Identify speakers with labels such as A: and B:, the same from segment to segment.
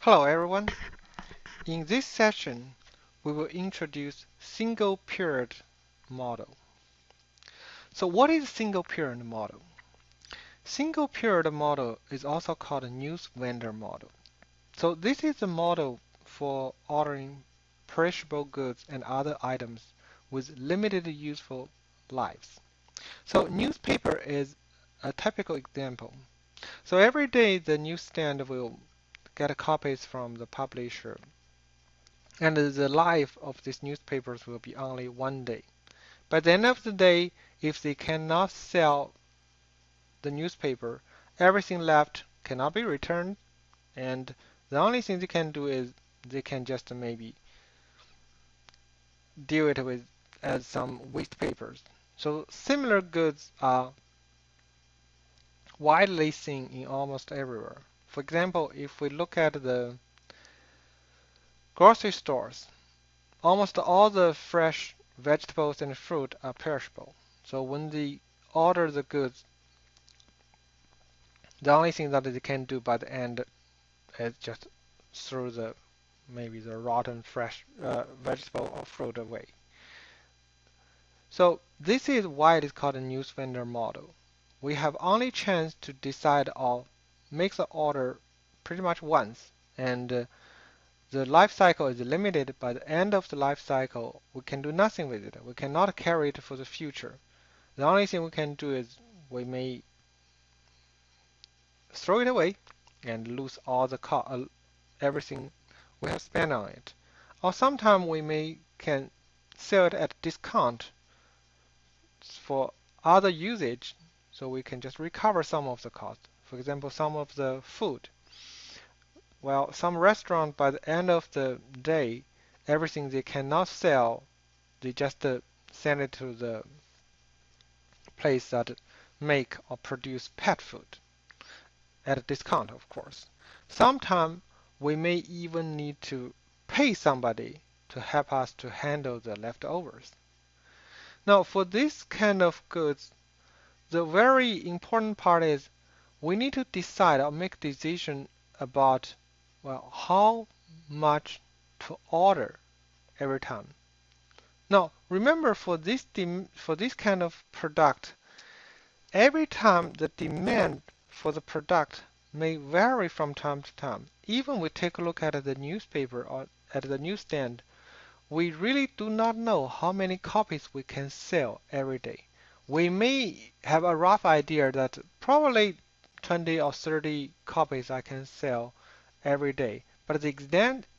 A: Hello everyone. In this session, we will introduce single period model. So what is single period model? Single period model is also called a news vendor model. So this is a model for ordering perishable goods and other items with limited useful lives. So newspaper is a typical example. So every day the newsstand will get copies from the publisher, and the life of these newspapers will be only one day. By the end of the day, if they cannot sell the newspaper, everything left cannot be returned, and the only thing they can do is they can just maybe deal it with as some waste papers. So similar goods are widely seen in almost everywhere. For example, if we look at the grocery stores, almost all the fresh vegetables and fruit are perishable. So when they order the goods, the only thing that they can do by the end is just throw maybe the rotten fresh vegetable or fruit away. So this is why it is called a news vendor model. We have only chance to decide or make the order pretty much once, and the life cycle is limited. By the end of the life cycle, we can do nothing with it. We cannot carry it for the future. The only thing we can do is we may throw it away and lose all the everything we have spent on it. Or sometimes we may can sell it at discount for other usage, so we can just recover some of the cost. For example, some of the food. Well, some restaurant by the end of the day, everything they cannot sell, they just send it to the place that make or produce pet food at a discount, of course. Sometimes we may even need to pay somebody to help us to handle the leftovers. Now, for this kind of goods, the very important part is we need to decide or make decision about, well, how much to order every time. Now, remember for this kind of product, every time the demand for the product may vary from time to time. Even we take a look at the newspaper or at the newsstand, we really do not know how many copies we can sell every day. We may have a rough idea that probably 20 or 30 copies I can sell every day, but the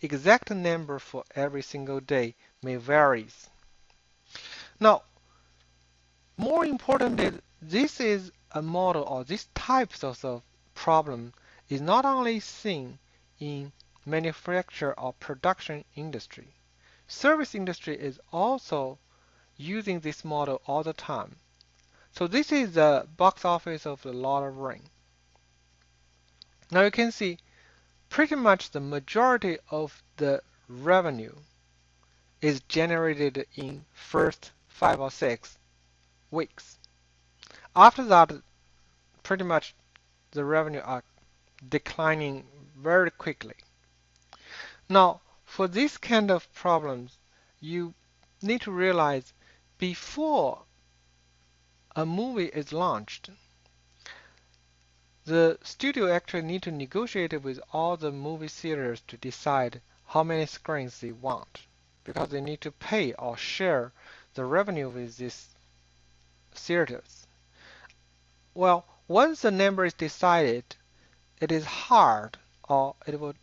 A: exact number for every single day may vary. Now, more importantly, this is a model, or this types of problem is not only seen in manufacture or production industry. Service industry is also using this model all the time. So this is the box office of the Lord of the Rings. Now you can see pretty much the majority of the revenue is generated in first 5 or 6 weeks. After that, pretty much the revenue are declining very quickly. Now, for this kind of problems, you need to realize before a movie is launched, the studio actually need to negotiate with all the movie theaters to decide how many screens they want, because they need to pay or share the revenue with these theaters. Well, once the number is decided, it is hard, or it will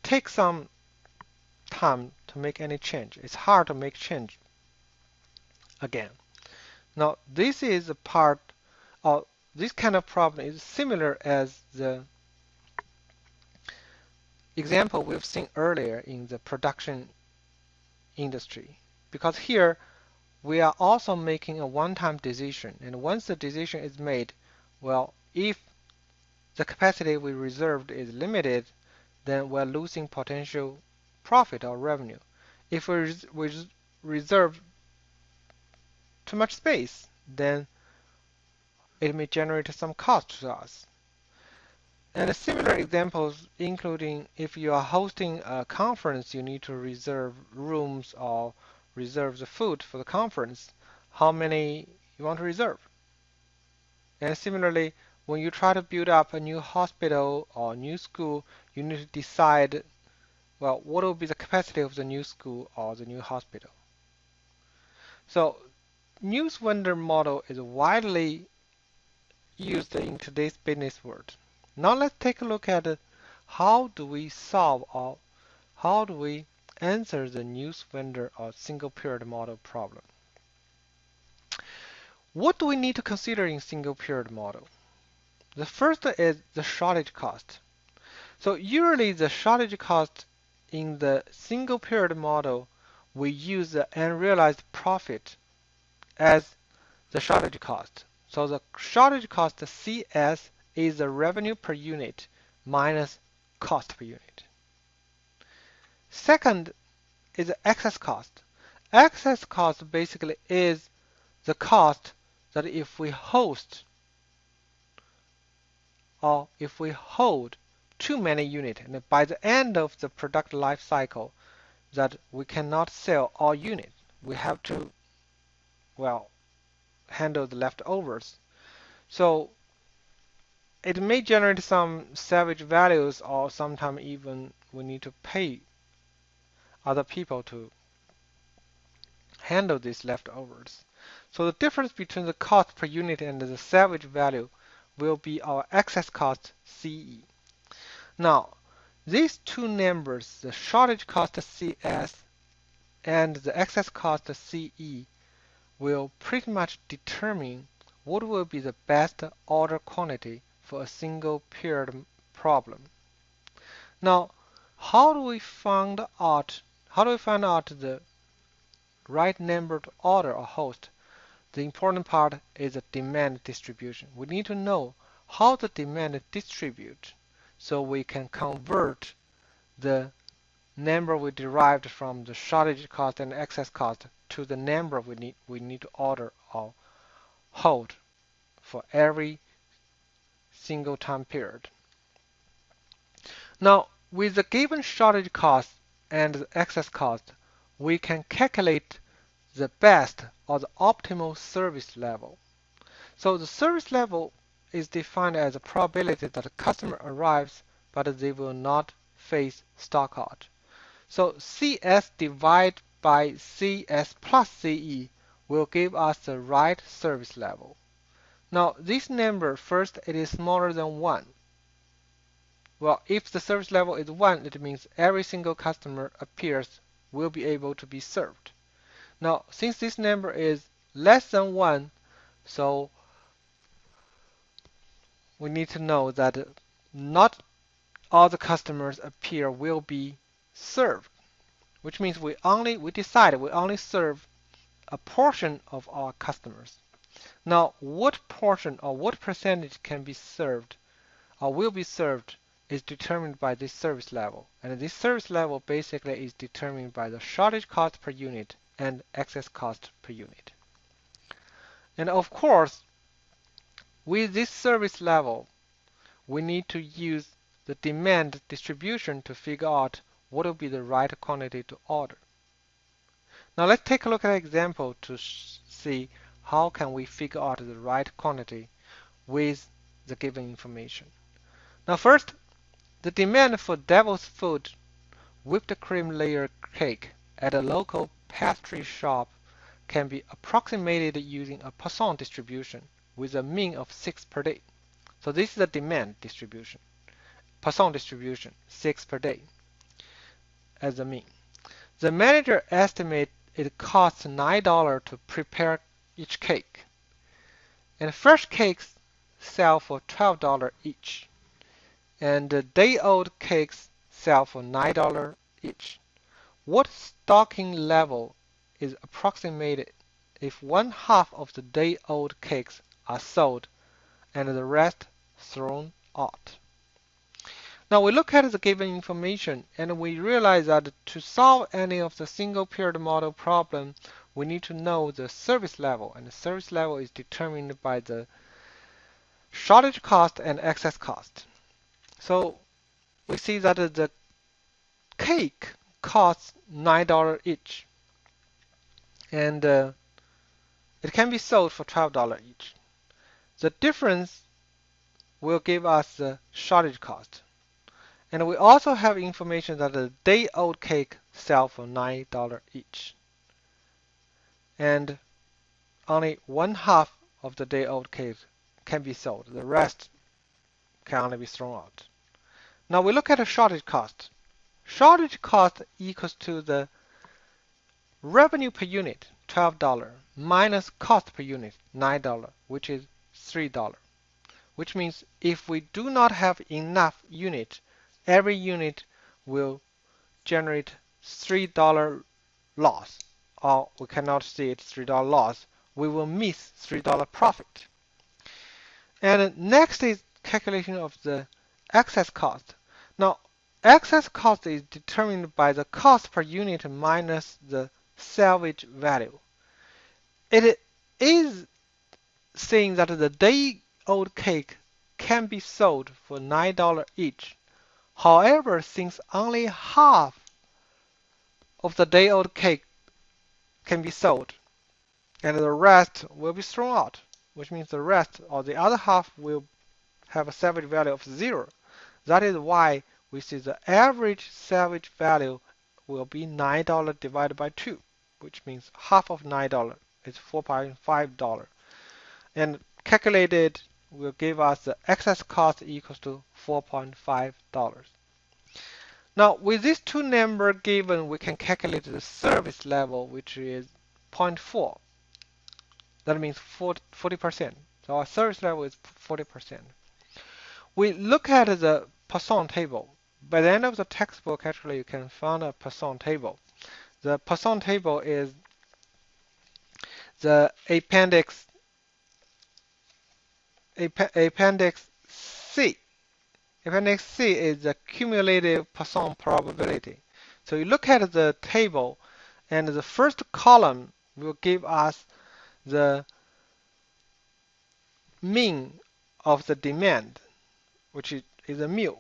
A: take some time to make any change. It's hard to make change again. Now, this is a part of this kind of problem is similar as the example we've seen earlier in the production industry, because here we are also making a one-time decision, and once the decision is made, well, if the capacity we reserved is limited, then we're losing potential profit or revenue. If we reserve too much space, then it may generate some cost to us. And similar examples including if you are hosting a conference, you need to reserve rooms or reserve the food for the conference, how many you want to reserve. And similarly, when you try to build up a new hospital or new school, you need to decide, well, what will be the capacity of the new school or the new hospital. So news vendor model is widely used in today's business world. Now let's take a look at how do we solve or how do we answer the news vendor or single period model problem. What do we need to consider in single period model? The first is the shortage cost. So usually the shortage cost in the single period model, we use the unrealized profit as the shortage cost. So the shortage cost CS is the revenue per unit minus cost per unit. Second is the excess cost. Excess cost basically is the cost that if we host or if we hold too many units and by the end of the product life cycle that we cannot sell all units, we have to, well, handle the leftovers. So it may generate some salvage values or sometimes even we need to pay other people to handle these leftovers. So the difference between the cost per unit and the salvage value will be our excess cost CE. Now, these two numbers, the shortage cost CS and the excess cost CE, will pretty much determine what will be the best order quantity for a single period problem. Now, how do we find out the right number to order or host? The important part is the demand distribution. We need to know how the demand distributes so we can convert the number we derived from the shortage cost and excess cost to the number we need to order or hold for every single time period. Now, with the given shortage cost and the excess cost, we can calculate the best or the optimal service level. So the service level is defined as a probability that a customer arrives but they will not face stock out. So CS divided by CS plus CE will give us the right service level. Now this number, first, it is smaller than 1. Well, if the service level is 1, it means every single customer appears will be able to be served. Now, since this number is less than 1, so we need to know that not all the customers appear will be served, which means we decide we only serve a portion of our customers. Now, what portion or what percentage can be served or will be served is determined by this service level. And this service level basically is determined by the shortage cost per unit and excess cost per unit. And of course, with this service level, we need to use the demand distribution to figure out what will be the right quantity to order. Now let's take a look at an example to see how can we figure out the right quantity with the given information. Now first, the demand for devil's food whipped cream layer cake at a local pastry shop can be approximated using a Poisson distribution with a mean of 6 per day. So this is the demand distribution. Poisson distribution, 6 per day as the mean. The manager estimates it costs $9 to prepare each cake. And fresh cakes sell for $12 each. And the day-old cakes sell for $9 each. What stocking level is approximated if one half of the day-old cakes are sold and the rest thrown out? Now we look at the given information and we realize that to solve any of the single period model problem, we need to know the service level, and the service level is determined by the shortage cost and excess cost. So we see that the cake costs $9 each, and it can be sold for $12 each. The difference will give us the shortage cost. And we also have information that the day-old cake sell for $9 each. And only one half of the day-old cake can be sold. The rest can only be thrown out. Now we look at the shortage cost. Shortage cost equals to the revenue per unit, $12, minus cost per unit, $9, which is $3. Which means if we do not have enough unit, every unit will generate $3 loss, or we cannot see it $3 loss. We will miss $3 profit. And next is calculation of the excess cost. Now, excess cost is determined by the cost per unit minus the salvage value. It is saying that the day-old cake can be sold for $9 each. However, since only half of the day-old cake can be sold, and the rest will be thrown out, which means the rest or the other half will have a salvage value of 0. That is why we see the average salvage value will be $9 divided by 2, which means half of $9 is $4.5. And calculated will give us the excess cost equals to $4.5. Now, with these two numbers given, we can calculate the service level, which is 0.4. That means 40%. So our service level is 40%. We look at the Poisson table. By the end of the textbook, actually, you can find a Poisson table. The Poisson table is the appendix C. Appendix C is the cumulative Poisson probability. So you look at the table, and the first column will give us the mean of the demand, which is a mu.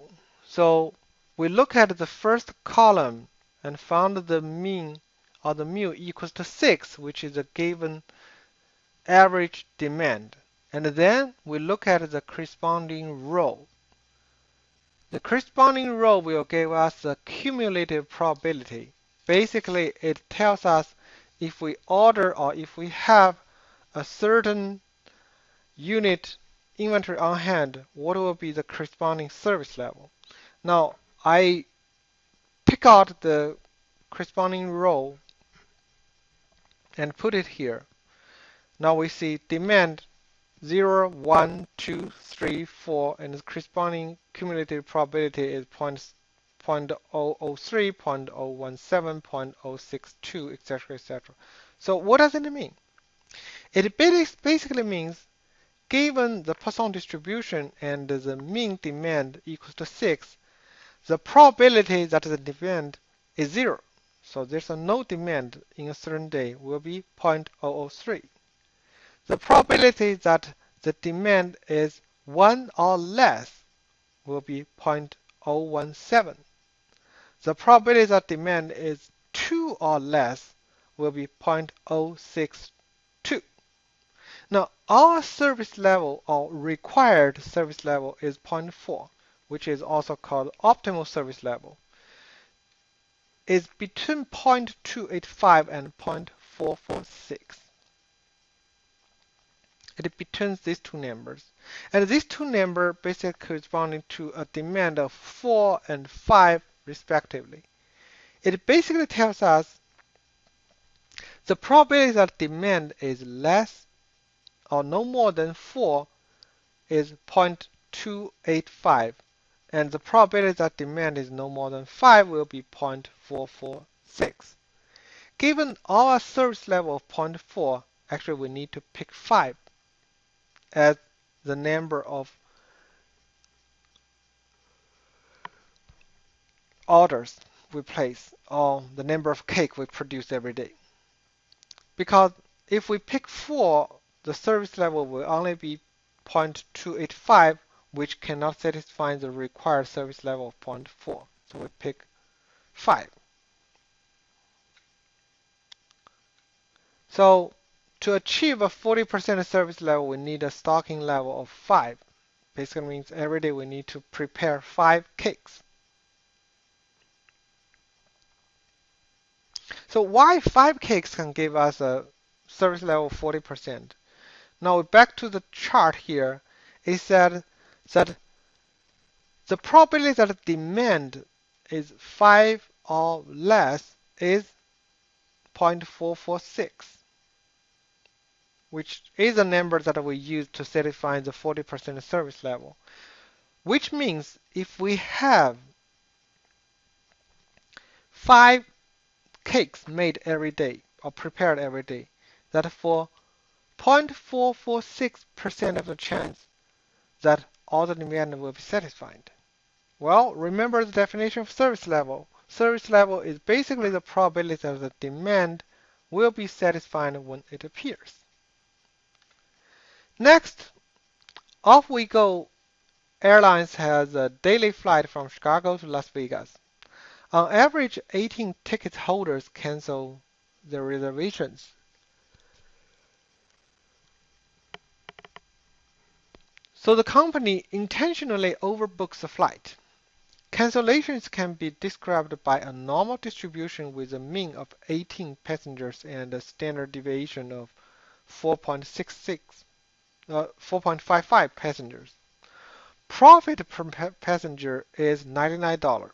A: So we look at the first column and found the mean or the mu equals to 6, which is a given average demand. And then we look at the corresponding row. The corresponding row will give us the cumulative probability. Basically, it tells us if we order or if we have a certain unit inventory on hand, what will be the corresponding service level. Now, I pick out the corresponding row and put it here. Now we see demand 0, 1, 2, 3, 4, and the corresponding cumulative probability is 0.003, 0.017, 0.062, etc., etc. So what does it mean? It basically means given the Poisson distribution and the mean demand equals to 6, the probability that the demand is 0. So there's no demand in a certain day will be 0.003. The probability that the demand is 1 or less will be 0.017. The probability that demand is 2 or less will be 0.062. Now, our service level or required service level is 0.4, which is also called optimal service level. Is between 0.285 and 0.446. It between these two numbers. And these two numbers basically corresponding to a demand of 4 and 5 respectively. It basically tells us the probability that demand is less or no more than 4 is 0.285, and the probability that demand is no more than 5 will be 0.446. Given our service level of 0.4, actually we need to pick 5 as the number of orders we place or the number of cake we produce every day. Because if we pick 4, the service level will only be 0.285, which cannot satisfy the required service level of 0.4. So we pick 5. So to achieve a 40% service level, we need a stocking level of 5. Basically means every day we need to prepare 5 cakes. So why 5 cakes can give us a service level of 40%? Now back to the chart here, it said that the probability that demand is 5 or less is 0.446, which is a number that we use to satisfy the 40% service level. Which means if we have 5 cakes made every day or prepared every day, that for 0.446% of the chance that all the demand will be satisfied. Well, remember the definition of service level. Service level is basically the probability that the demand will be satisfied when it appears. Next, off we go. Airlines has a daily flight from Chicago to Las Vegas. On average, 18 ticket holders cancel their reservations. So the company intentionally overbooks the flight. Cancellations can be described by a normal distribution with a mean of 18 passengers and a standard deviation of 4.55 passengers. Profit per passenger is $99.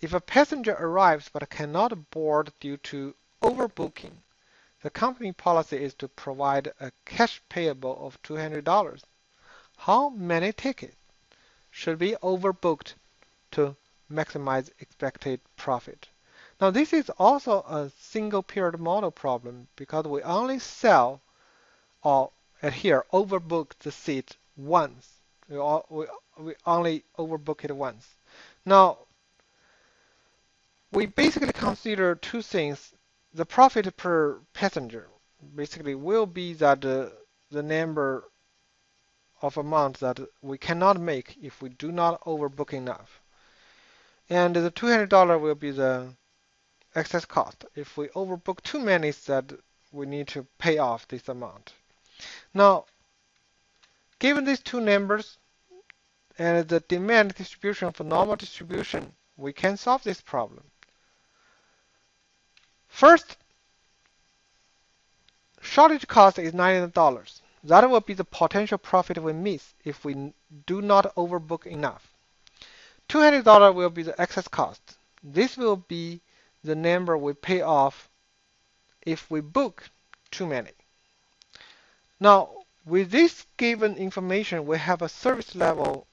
A: If a passenger arrives but cannot board due to overbooking, the company policy is to provide a cash payable of $200. How many tickets should be overbooked to maximize expected profit? Now this is also a single period model problem because we only sell or here overbook the seat once. We only overbook it once. Now we basically consider two things. The profit per passenger basically will be that the number of amount that we cannot make if we do not overbook enough. And the $200 will be the excess cost. If we overbook too many, that we need to pay off this amount. Now, given these two numbers and the demand distribution for normal distribution, we can solve this problem. First, shortage cost is $90. That will be the potential profit we miss if we do not overbook enough. $200 will be the excess cost. This will be the number we pay off if we book too many. Now, with this given information, we have a service level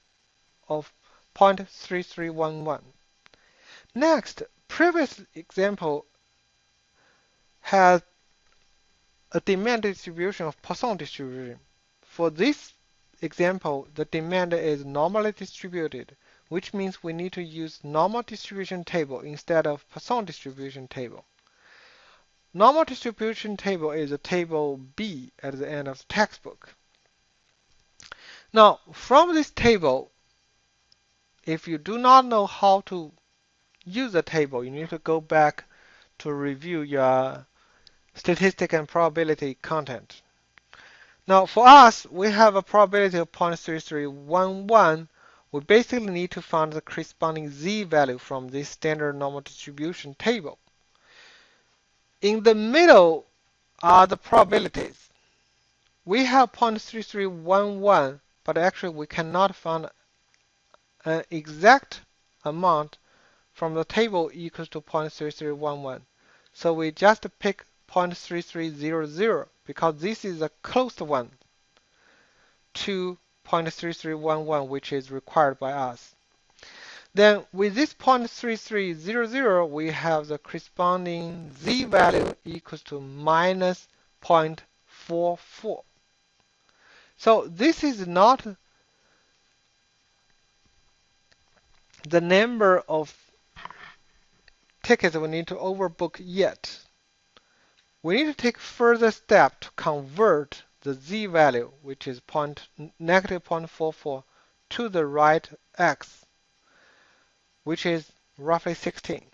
A: of 0.3311. Next, previous example has a demand distribution of Poisson distribution. For this example, the demand is normally distributed, which means we need to use normal distribution table instead of Poisson distribution table. Normal distribution table is a table B at the end of the textbook. Now, from this table, if you do not know how to use the table, you need to go back to review your statistic and probability content. Now, for us, we have a probability of 0.3311. We basically need to find the corresponding z-value from this standard normal distribution table. In the middle are the probabilities. We have 0.3311, but actually we cannot find an exact amount from the table equals to 0.3311. So we just pick 0.3300 because this is a closed one to 0.3311, which is required by us. Then with this 0.3300, we have the corresponding z-value equals to minus 0.44. So this is not the number of tickets we need to overbook yet. We need to take further step to convert the z-value, which is negative 0.44, to the right x, which is roughly 16.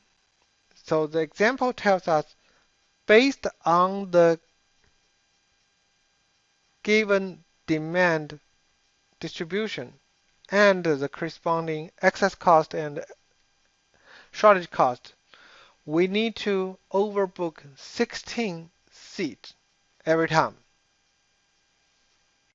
A: So the example tells us based on the given demand distribution and the corresponding excess cost and shortage cost, we need to overbook 16 seats every time.